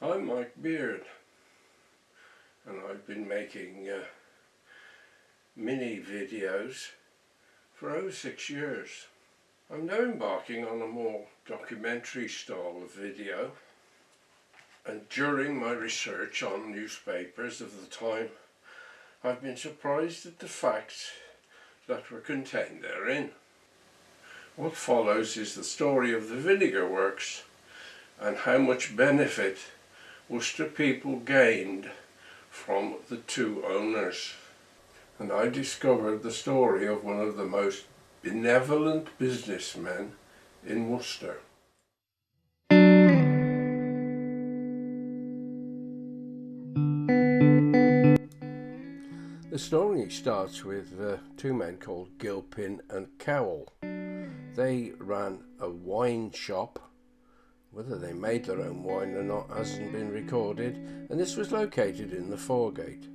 I'm Mike Beard, and I've been making mini videos for over 6 years. I'm now embarking on a more documentary style of video, and during my research on newspapers of the time, I've been surprised at the facts that were contained therein. What follows is the story of the Vinegar Works and how much benefit Worcester people gained from the two owners. And I discovered the story of one of the most benevolent businessmen in Worcester. The story starts with two men called Gilpin and Cowell. They ran a wine shop. Whether they made their own wine or not hasn't been recorded, and this was located in the Foregate.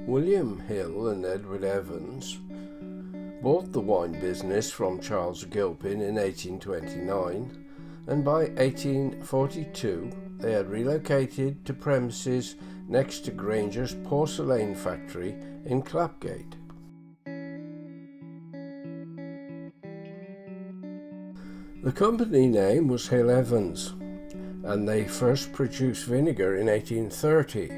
William Hill and Edward Evans bought the wine business from Charles Gilpin in 1829, and by 1842 they had relocated to premises next to Granger's porcelain factory in Clapgate. The company name was Hill Evans, and they first produced vinegar in 1830,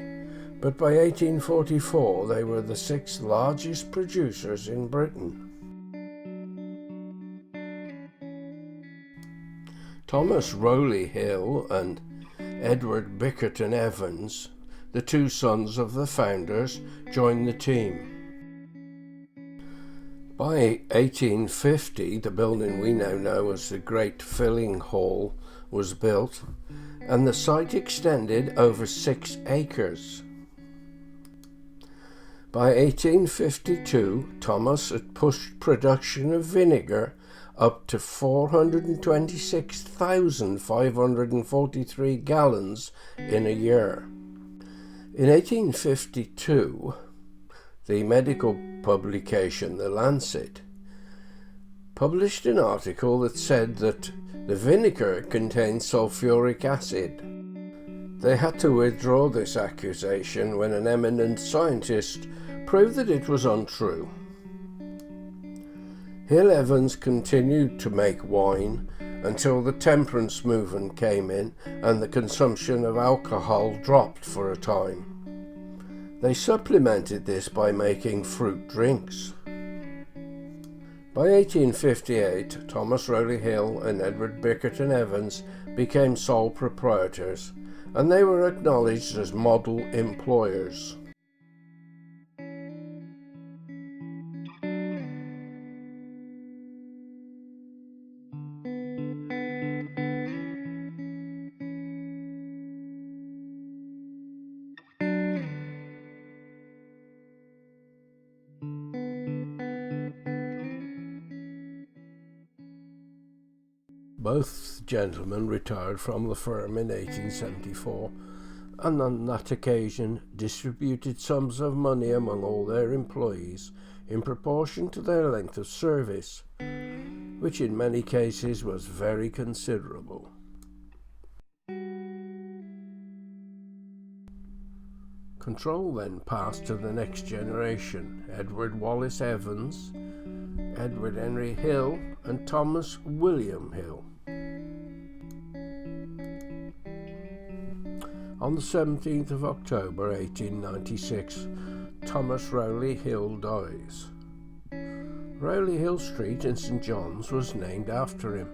but by 1844 they were the sixth largest producers in Britain. Thomas Rowley Hill and Edward Bickerton Evans, the two sons of the founders, joined the team. By 1850, the building we now know as the Great Filling Hall was built, and the site extended over 6 acres. By 1852, Thomas had pushed production of vinegar up to 426,543 gallons in a year. In 1852, the medical publication The Lancet published an article that said that the vinegar contained sulfuric acid. They had to withdraw this accusation when an eminent scientist proved that it was untrue. Hill Evans continued to make wine until the temperance movement came in and the consumption of alcohol dropped for a time. They supplemented this by making fruit drinks. By 1858, Thomas Rowley Hill and Edward Bickerton Evans became sole proprietors, and they were acknowledged as model employers. Both gentlemen retired from the firm in 1874, and on that occasion distributed sums of money among all their employees in proportion to their length of service, which in many cases was very considerable. Control then passed to the next generation, Edward Wallace Evans, Edward Henry Hill, and Thomas William Hill. On the 17th of October 1896, Thomas Rowley Hill dies. Rowley Hill Street in St John's was named after him.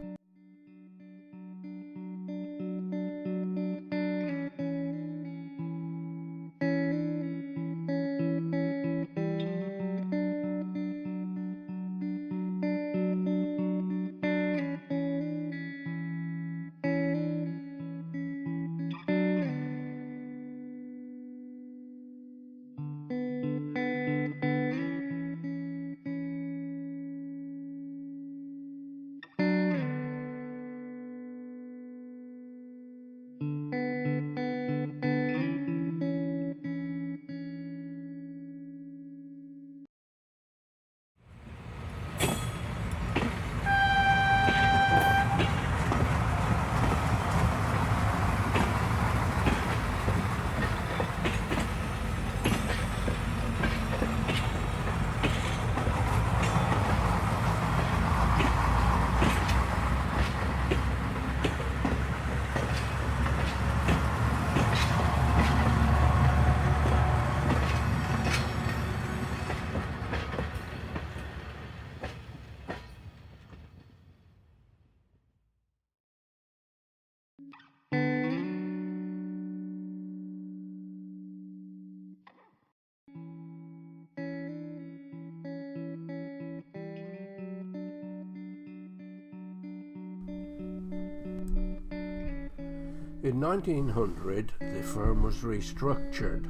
In 1900, the firm was restructured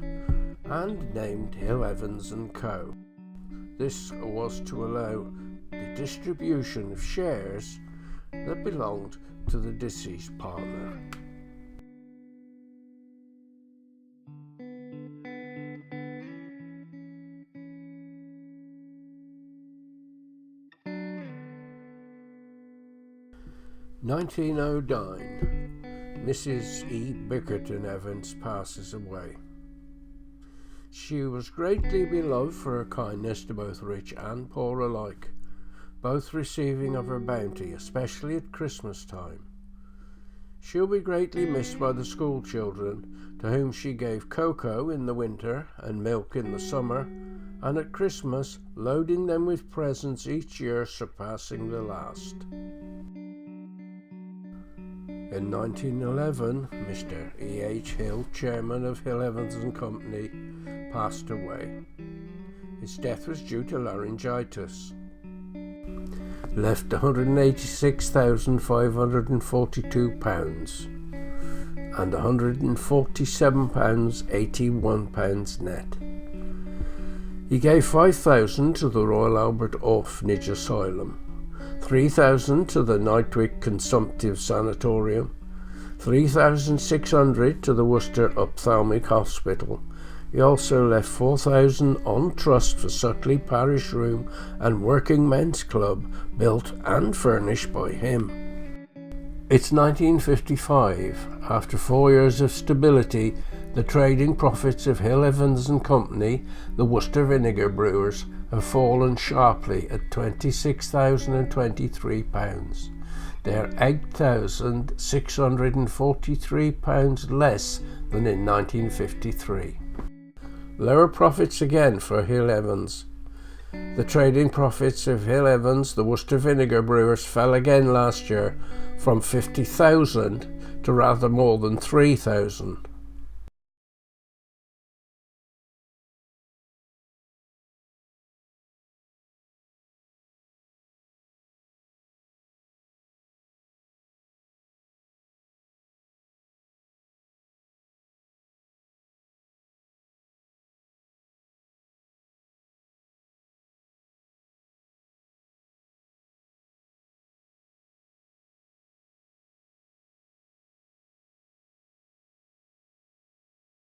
and named Hill Evans & Co. This was to allow the distribution of shares that belonged to the deceased partner. (1909) Mrs. E. Bickerton Evans passes away. She was greatly beloved for her kindness to both rich and poor alike, both receiving of her bounty, especially at Christmas time. She'll be greatly missed by the school children, to whom she gave cocoa in the winter and milk in the summer, and at Christmas loading them with presents each year surpassing the last. In 1911, Mr. E. H. Hill, chairman of Hill Evans & Company, passed away. His death was due to laryngitis. Left £186,542 and £147.81 net. He gave £5,000 to the Royal Albert Orphanage Asylum, £3,000 to the Nightwick Consumptive Sanatorium, £3,600 to the Worcester Ophthalmic Hospital. He also left £4,000 on trust for Suckley Parish Room and Working Men's Club, built and furnished by him. It's 1955. After 4 years of stability, the trading profits of Hill Evans & Company, the Worcester Vinegar brewers, have fallen sharply at £26,023. They're £8,643 less than in 1953. Lower profits again for Hill Evans. The trading profits of Hill Evans, the Worcester Vinegar brewers, fell again last year from 50,000 to rather more than 3,000.